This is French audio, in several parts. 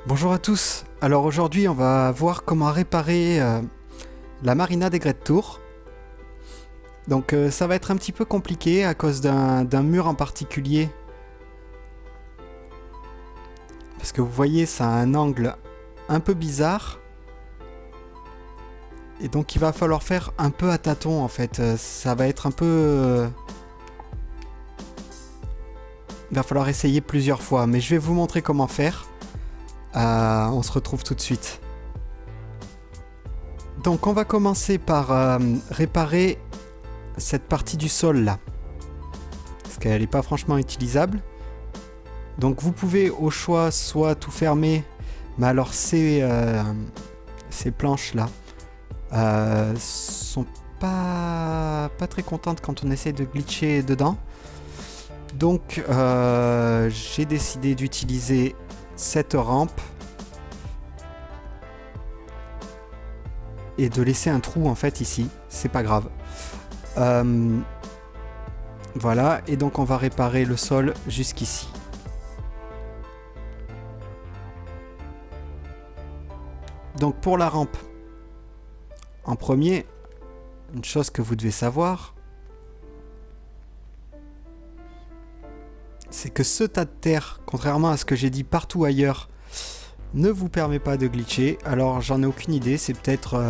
Bonjour à tous. Alors aujourd'hui on va voir comment réparer la marina des Grès de Tours. Donc ça va être un petit peu compliqué à cause d'un mur en particulier. Parce que vous voyez ça a un angle un peu bizarre. Et donc il va falloir faire un peu à tâtons en fait. Ça va être un peu... il va falloir essayer plusieurs fois. Mais je vais vous montrer comment faire. On se retrouve tout de suite. Donc on va commencer par réparer cette partie du sol là. Parce qu'elle n'est pas franchement utilisable. Donc vous pouvez au choix soit tout fermer, mais alors ces planches là sont pas très contentes quand on essaie de glitcher dedans. Donc j'ai décidé d'utiliser cette rampe et de laisser un trou en fait ici, c'est pas grave. Voilà, et donc on va réparer le sol jusqu'ici. Donc pour la rampe, en premier, une chose que vous devez savoir, c'est que ce tas de terre, contrairement à ce que j'ai dit partout ailleurs, ne vous permet pas de glitcher. Alors j'en ai aucune idée, c'est peut-être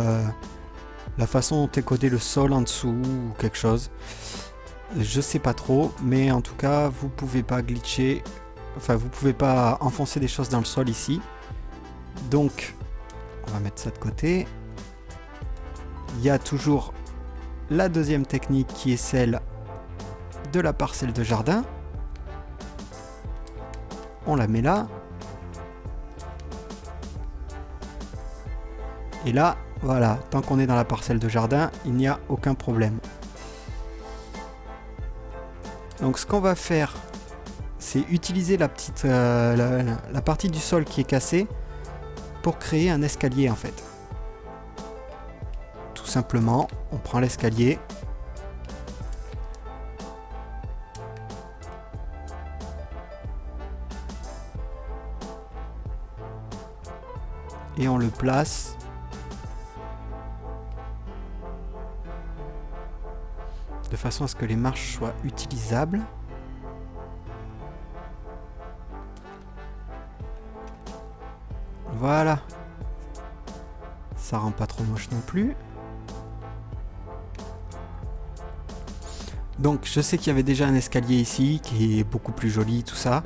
la façon dont est codé le sol en dessous ou quelque chose. Je sais pas trop, mais en tout cas vous pouvez pas glitcher, enfin vous pouvez pas enfoncer des choses dans le sol ici. Donc on va mettre ça de côté. Il y a toujours la deuxième technique qui est celle de la parcelle de jardin. On la met là. Et là, voilà, tant qu'on est dans la parcelle de jardin, il n'y a aucun problème. Donc ce qu'on va faire, c'est utiliser la petite la partie du sol qui est cassée pour créer un escalier en fait. Tout simplement, on prend l'escalier. Et on le place de façon à ce que les marches soient utilisables. Voilà. Ça rend pas trop moche non plus. Donc je sais qu'il y avait déjà un escalier ici qui est beaucoup plus joli, tout ça.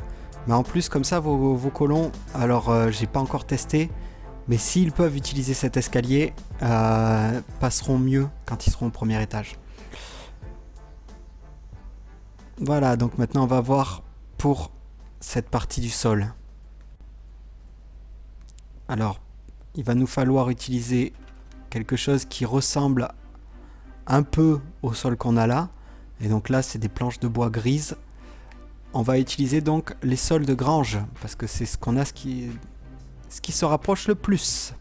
Mais en plus comme ça vos colons, alors j'ai pas encore testé, mais s'ils peuvent utiliser cet escalier, passeront mieux quand ils seront au premier étage. Voilà, donc maintenant on va voir pour cette partie du sol. Alors, il va nous falloir utiliser quelque chose qui ressemble un peu au sol qu'on a là. Et donc là, c'est des planches de bois grises. On va utiliser donc les sols de grange, parce que c'est ce qu'on a, ce qui se rapproche le plus.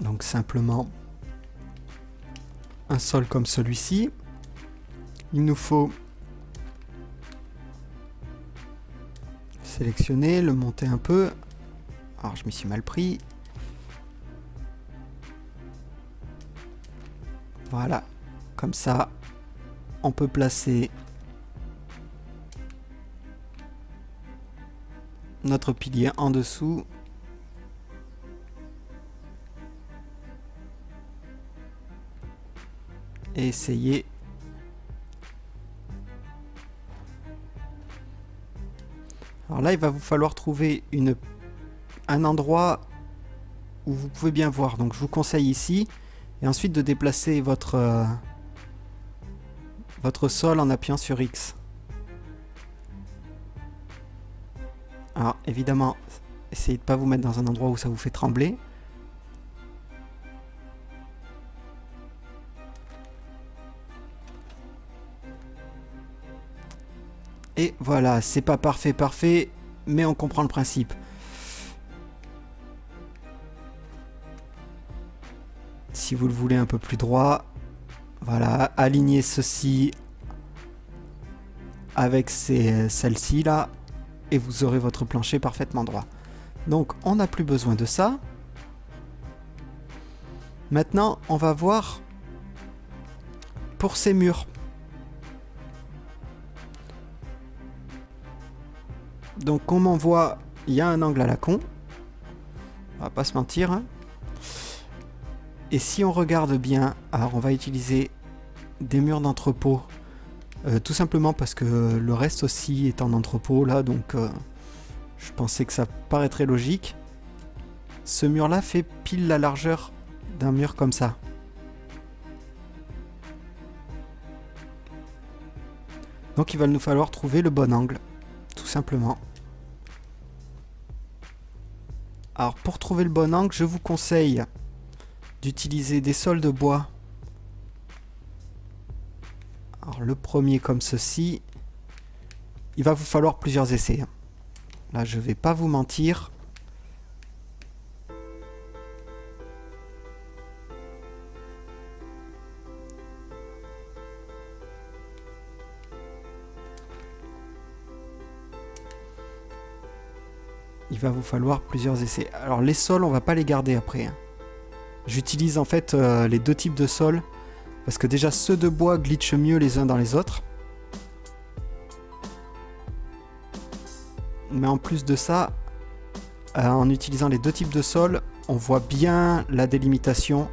Donc simplement un sol comme celui-ci. Il nous faut sélectionner, le monter un peu. Alors je m'y suis mal pris. Voilà, comme ça, on peut placer notre pilier en dessous. Et essayer alors là il va vous falloir trouver un endroit où vous pouvez bien voir, donc je vous conseille ici et ensuite de déplacer votre sol en appuyant sur X. Alors évidemment essayez de ne pas vous mettre dans un endroit où ça vous fait trembler. Et voilà, c'est pas parfait, mais on comprend le principe. Si vous le voulez un peu plus droit, voilà, alignez ceci avec celle-ci là, et vous aurez votre plancher parfaitement droit. Donc on n'a plus besoin de ça. Maintenant, on va voir pour ces murs. Donc comme on voit, il y a un angle à la con. On va pas se mentir. Hein. Et si on regarde bien, alors on va utiliser des murs d'entrepôt. Tout simplement parce que le reste aussi est en entrepôt là, donc je pensais que ça paraîtrait logique. Ce mur là fait pile la largeur d'un mur comme ça. Donc il va nous falloir trouver le bon angle, tout simplement. Alors pour trouver le bon angle, je vous conseille d'utiliser des sols de bois. Alors le premier comme ceci, il va vous falloir plusieurs essais. Là je vais pas vous mentir. Il va vous falloir plusieurs essais. Alors les sols, on va pas les garder après. Hein. J'utilise en fait les deux types de sols. Parce que déjà ceux de bois glitchent mieux les uns dans les autres. Mais en plus de ça, en utilisant les deux types de sols, on voit bien la délimitation.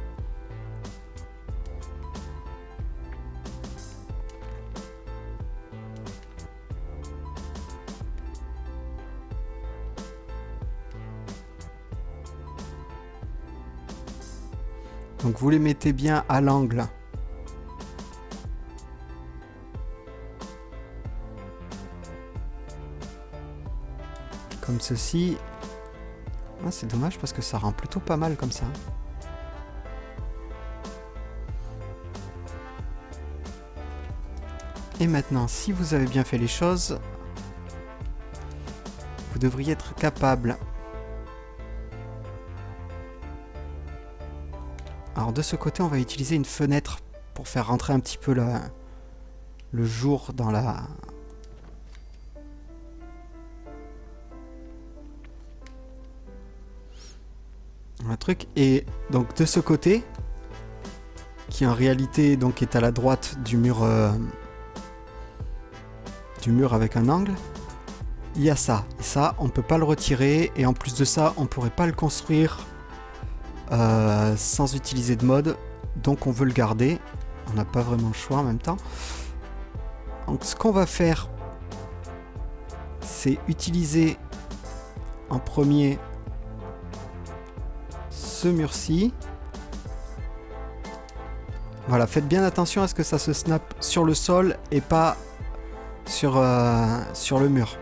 Donc vous les mettez bien à l'angle. Comme ceci. Ah, c'est dommage parce que ça rend plutôt pas mal comme ça. Et maintenant, si vous avez bien fait les choses, vous devriez être capable. Alors de ce côté, on va utiliser une fenêtre pour faire rentrer un petit peu le jour dans la... un truc. Et donc de ce côté, qui en réalité donc est à la droite du mur avec un angle, il y a ça. Et ça, on peut pas le retirer. Et en plus de ça, on pourrait pas le construire sans utiliser de mode. Donc on veut le garder. On n'a pas vraiment le choix en même temps. Donc ce qu'on va faire, c'est utiliser en premier ce mur-ci. Voilà, faites bien attention à ce que ça se snap sur le sol et pas sur le mur.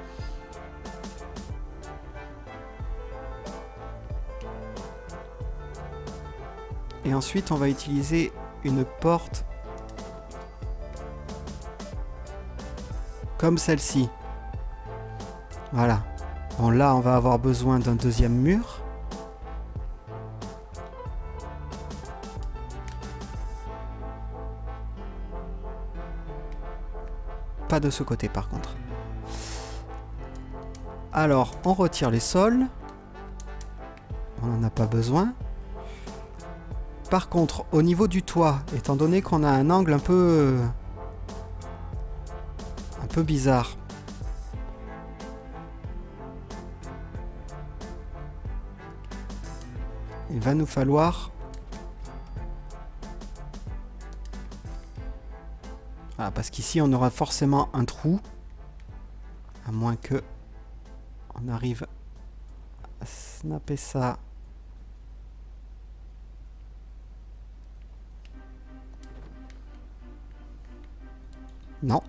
Et ensuite, on va utiliser une porte comme celle-ci. Voilà. Bon, là, on va avoir besoin d'un deuxième mur. Pas de ce côté, par contre. Alors, on retire les sols. On n'en a pas besoin. Par contre, au niveau du toit, étant donné qu'on a un angle un peu bizarre, il va nous falloir... Voilà, parce qu'ici, on aura forcément un trou. À moins que on arrive à snapper ça. Non.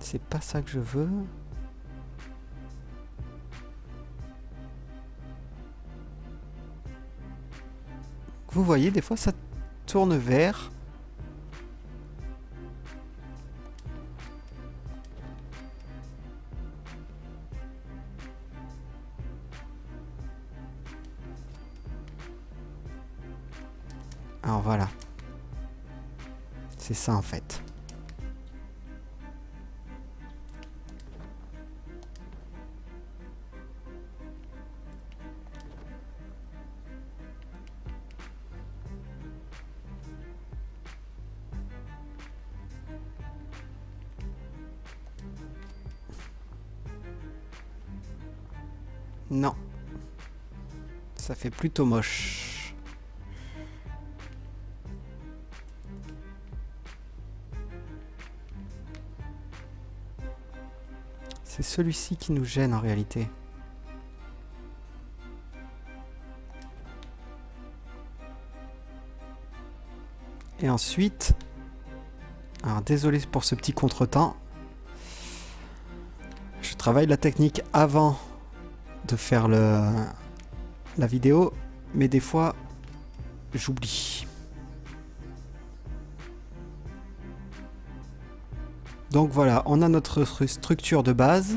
C'est pas ça que je veux. Vous voyez, des fois ça tourne vert. Alors voilà. C'est ça en fait. Non. Ça fait plutôt moche. C'est celui-ci qui nous gêne en réalité. Et ensuite... Alors désolé pour ce petit contretemps. Je travaille la technique avant de faire la vidéo, mais des fois j'oublie. Donc voilà, on a notre structure de base.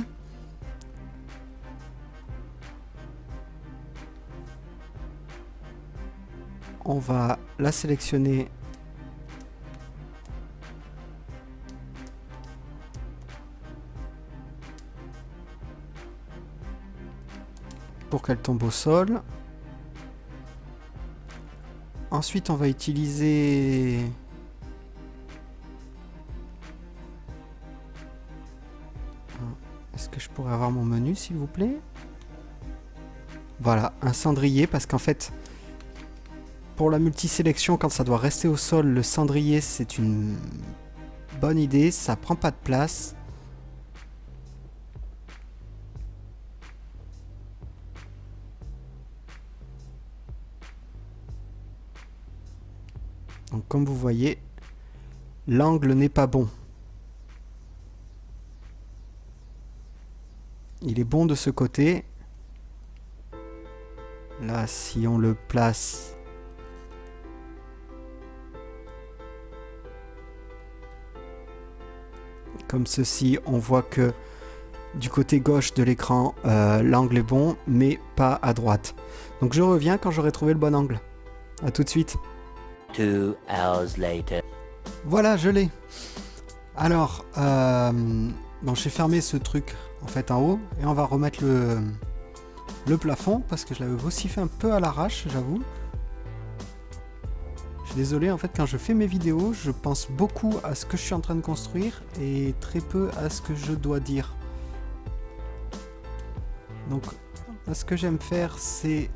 On va la sélectionner pour qu'elle tombe au sol. Ensuite, on va utiliser est-ce que je pourrais avoir mon menu, s'il vous plaît? Voilà, un cendrier, parce qu'en fait, pour la multisélection, quand ça doit rester au sol, le cendrier, c'est une bonne idée, ça prend pas de place. Donc comme vous voyez, l'angle n'est pas bon. Il est bon de ce côté. Là, si on le place... comme ceci, on voit que du côté gauche de l'écran, l'angle est bon, mais pas à droite. Donc je reviens quand j'aurai trouvé le bon angle. A tout de suite. 2 hours later. Voilà, je l'ai. Alors, bon, j'ai fermé ce truc en fait en haut et on va remettre le plafond parce que je l'avais aussi fait un peu à l'arrache, j'avoue. Je suis désolé, en fait, quand je fais mes vidéos, je pense beaucoup à ce que je suis en train de construire et très peu à ce que je dois dire. Donc, ce que j'aime faire, c'est...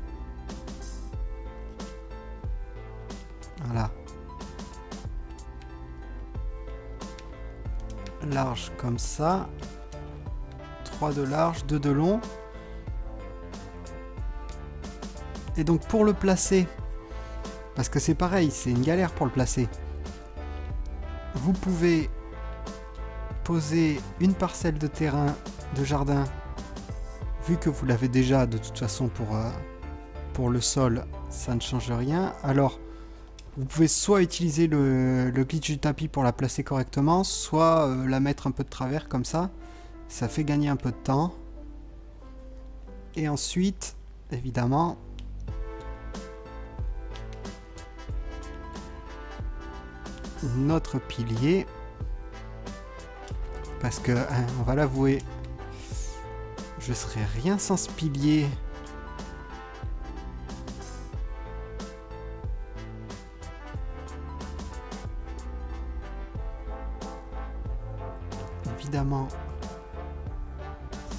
Voilà. Large comme ça. 3 de large, 2 de long. Et donc pour le placer, parce que c'est pareil, c'est une galère pour le placer, vous pouvez poser une parcelle de terrain, de jardin, vu que vous l'avez déjà de toute façon pour le sol, ça ne change rien. Alors, vous pouvez soit utiliser le glitch du tapis pour la placer correctement, soit la mettre un peu de travers comme ça. Ça fait gagner un peu de temps. Et ensuite, évidemment, notre pilier. Parce que, hein, on va l'avouer, je serais rien sans ce pilier. Évidemment,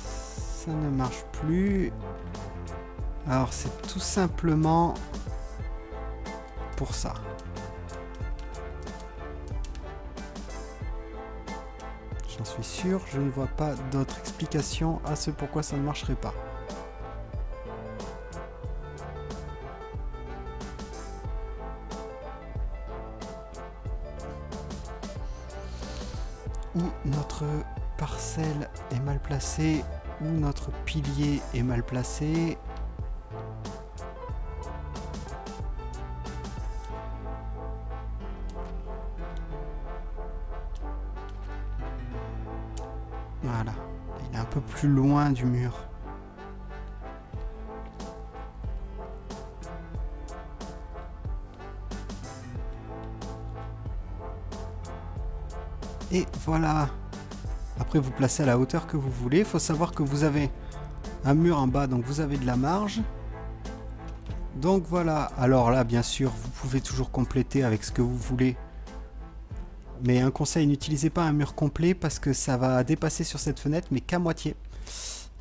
ça ne marche plus. Alors c'est tout simplement pour ça. J'en suis sûr, je ne vois pas d'autre explication à ce pourquoi ça ne marcherait pas. Ou notre parcelle est mal placée, ou notre pilier est mal placé. Voilà, il est un peu plus loin du mur. Et voilà. Après, vous placez à la hauteur que vous voulez. Il faut savoir que vous avez un mur en bas, donc vous avez de la marge. Donc voilà. Alors là, bien sûr, vous pouvez toujours compléter avec ce que vous voulez. Mais un conseil, n'utilisez pas un mur complet parce que ça va dépasser sur cette fenêtre, mais qu'à moitié.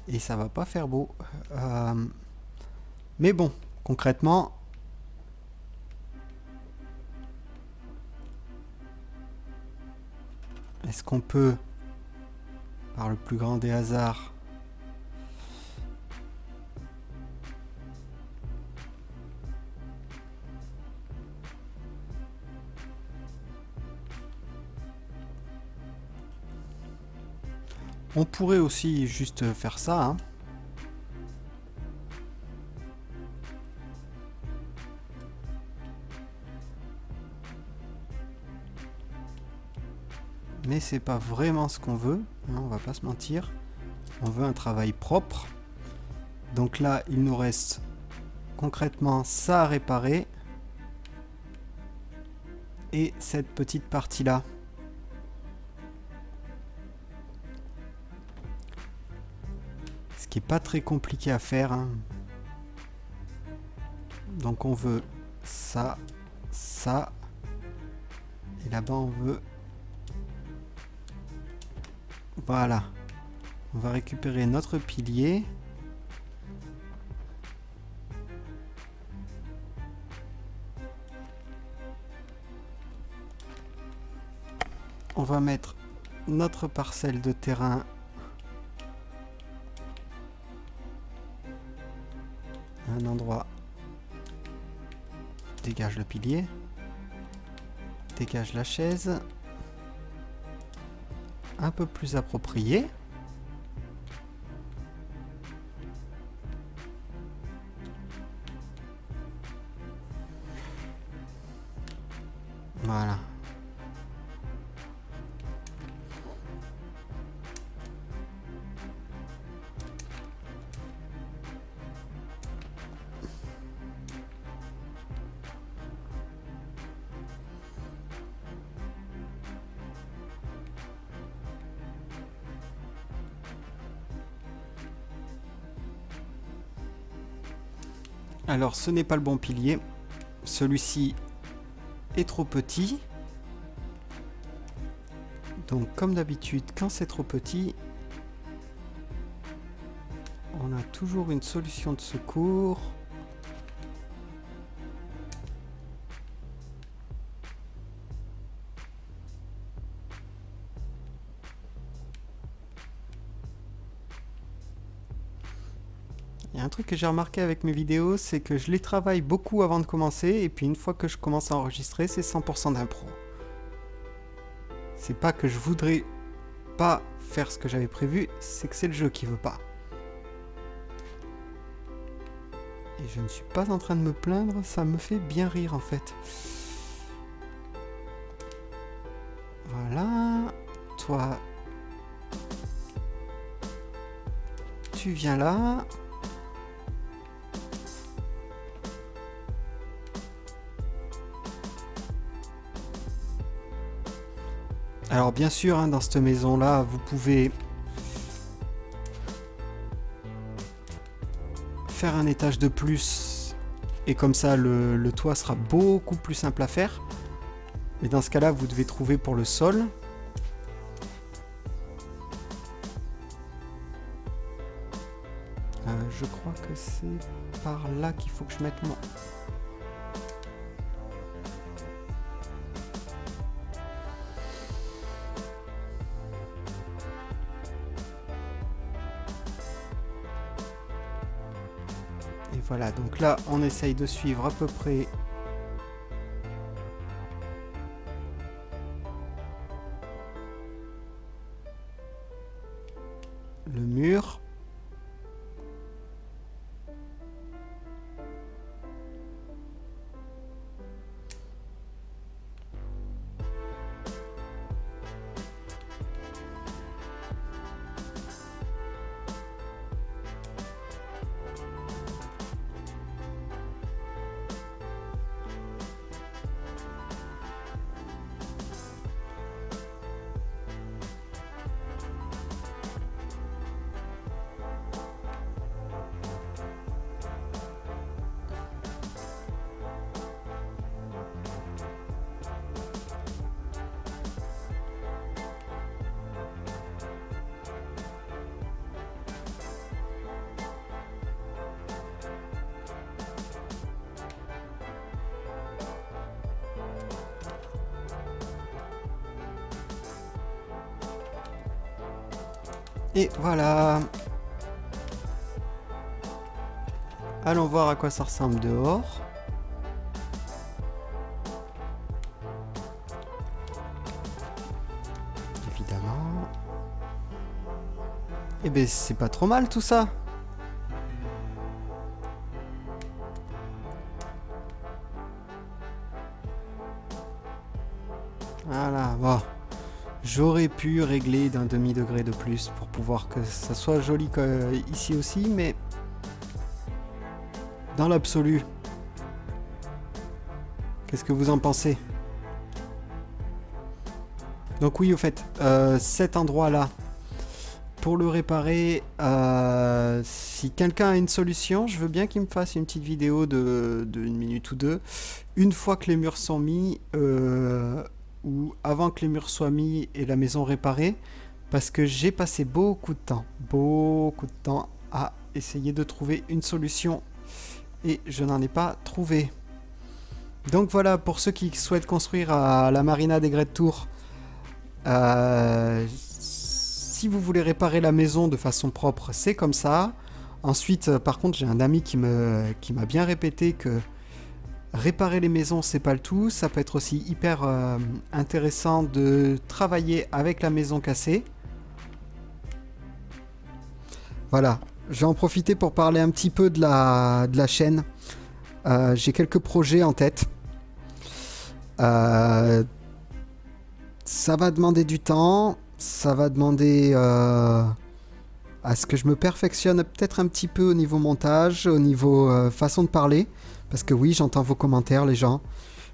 Et ça va pas faire beau. Mais bon, concrètement... Est-ce qu'on peut, par le plus grand des hasards... On pourrait aussi juste faire ça, hein. Mais c'est pas vraiment ce qu'on veut, hein, on va pas se mentir. On veut un travail propre. Donc là, il nous reste concrètement ça à réparer. Et cette petite partie-là. Ce qui est pas très compliqué à faire, hein. Donc on veut ça, ça. Et là-bas, on veut... Voilà. On va récupérer notre pilier. On va mettre notre parcelle de terrain à un endroit. Dégage le pilier. Dégage la chaise. Un peu plus approprié. Voilà. Alors, ce n'est pas le bon pilier. Celui-ci est trop petit. Donc, comme d'habitude, quand c'est trop petit, on a toujours une solution de secours. Il y a un truc que j'ai remarqué avec mes vidéos, c'est que je les travaille beaucoup avant de commencer, et puis une fois que je commence à enregistrer, c'est 100% d'impro. C'est pas que je voudrais pas faire ce que j'avais prévu, c'est que c'est le jeu qui veut pas. Et je ne suis pas en train de me plaindre, ça me fait bien rire en fait. Voilà. Toi, tu viens là. Alors bien sûr, hein, dans cette maison-là, vous pouvez faire un étage de plus et comme ça le toit sera beaucoup plus simple à faire. Mais dans ce cas-là, vous devez trouver pour le sol. Je crois que c'est par là qu'il faut que je mette mon... Et voilà, donc là, on essaye de suivre à peu près le mur. Et voilà. Allons voir à quoi ça ressemble dehors. Évidemment. Eh ben c'est pas trop mal tout ça. Voilà, bon. J'aurais pu régler d'un demi-degré de plus pour pouvoir que ça soit joli ici aussi, mais dans l'absolu, qu'est-ce que vous en pensez? Donc oui, au fait, cet endroit-là, pour le réparer, si quelqu'un a une solution, je veux bien qu'il me fasse une petite vidéo de 1 minute ou 2, une fois que les murs sont mis, ou avant que les murs soient mis et la maison réparée, parce que j'ai passé beaucoup de temps à essayer de trouver une solution et je n'en ai pas trouvé. Donc voilà, pour ceux qui souhaitent construire à la marina des Grès de Tours, si vous voulez réparer la maison de façon propre, c'est comme ça. Ensuite, par contre, j'ai un ami qui m'a bien répété que réparer les maisons, c'est pas le tout. Ça peut être aussi hyper intéressant de travailler avec la maison cassée. Voilà, je vais en profiter pour parler un petit peu de la chaîne. J'ai quelques projets en tête. Ça va demander du temps. Ça va demander à ce que je me perfectionne peut-être un petit peu au niveau montage, au niveau façon de parler. Parce que oui, j'entends vos commentaires, les gens.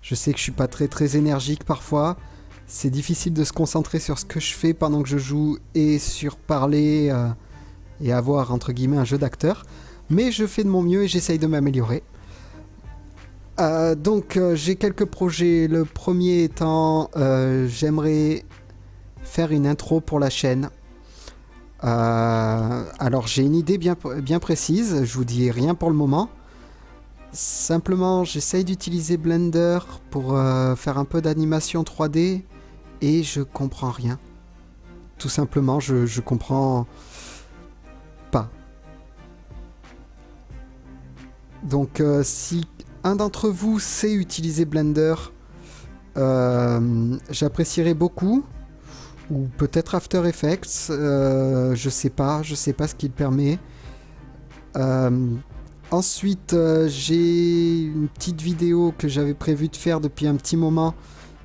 Je sais que je suis pas très énergique parfois. C'est difficile de se concentrer sur ce que je fais pendant que je joue et sur parler et avoir entre guillemets un jeu d'acteur. Mais je fais de mon mieux et j'essaye de m'améliorer. Donc j'ai quelques projets. Le premier étant, j'aimerais faire une intro pour la chaîne. Alors j'ai une idée bien précise. Je vous dis rien pour le moment. Simplement, j'essaye d'utiliser Blender pour faire un peu d'animation 3D et je comprends rien. Tout simplement, je comprends pas. Donc, si un d'entre vous sait utiliser Blender, j'apprécierais beaucoup. Ou peut-être After Effects, je sais pas ce qu'il permet. Ensuite, j'ai une petite vidéo que j'avais prévu de faire depuis un petit moment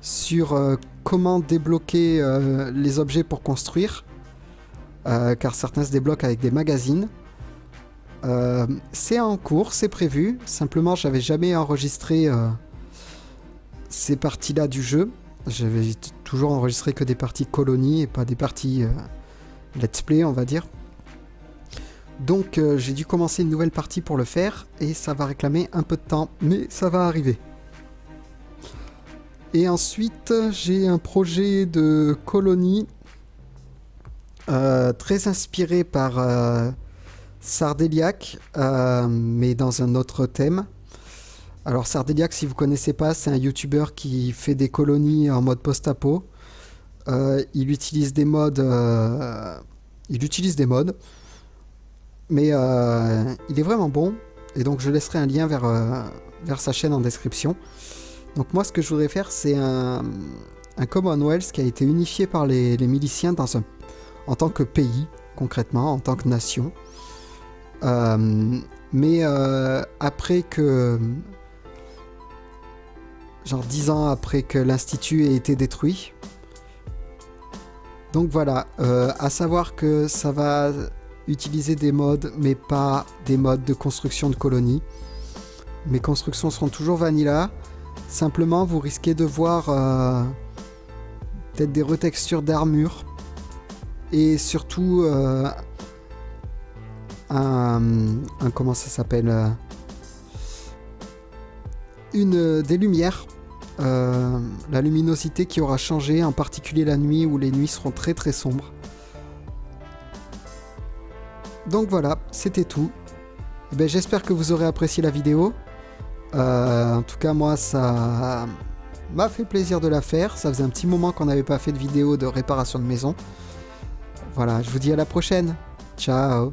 sur comment débloquer les objets pour construire, car certains se débloquent avec des magazines. C'est en cours, c'est prévu. Simplement, j'avais jamais enregistré ces parties-là du jeu. J'avais toujours enregistré que des parties colonies et pas des parties let's play, on va dire. Donc j'ai dû commencer une nouvelle partie pour le faire et ça va réclamer un peu de temps, mais ça va arriver. Et ensuite j'ai un projet de colonie très inspiré par Sardeliac, mais dans un autre thème. Alors Sardeliac, si vous connaissez pas, c'est un youtubeur qui fait des colonies en mode post-apo. Il utilise des modes, mais il est vraiment bon, et donc je laisserai un lien vers sa chaîne en description. Donc moi, ce que je voudrais faire, c'est un Commonwealth qui a été unifié par les miliciens en tant que pays, concrètement, en tant que nation. Mais après que... genre 10 ans après que l'Institut ait été détruit. Donc voilà, à savoir que ça va utiliser des modes, mais pas des modes de construction de colonies. Mes constructions seront toujours vanilla. Simplement, vous risquez de voir peut-être des retextures d'armure. Et surtout, comment ça s'appelle, des lumières. La luminosité qui aura changé, en particulier la nuit, où les nuits seront très sombres. Donc voilà, c'était tout. Et ben, j'espère que vous aurez apprécié la vidéo. En tout cas, moi, ça m'a fait plaisir de la faire. Ça faisait un petit moment qu'on n'avait pas fait de vidéo de réparation de maison. Voilà, je vous dis à la prochaine. Ciao.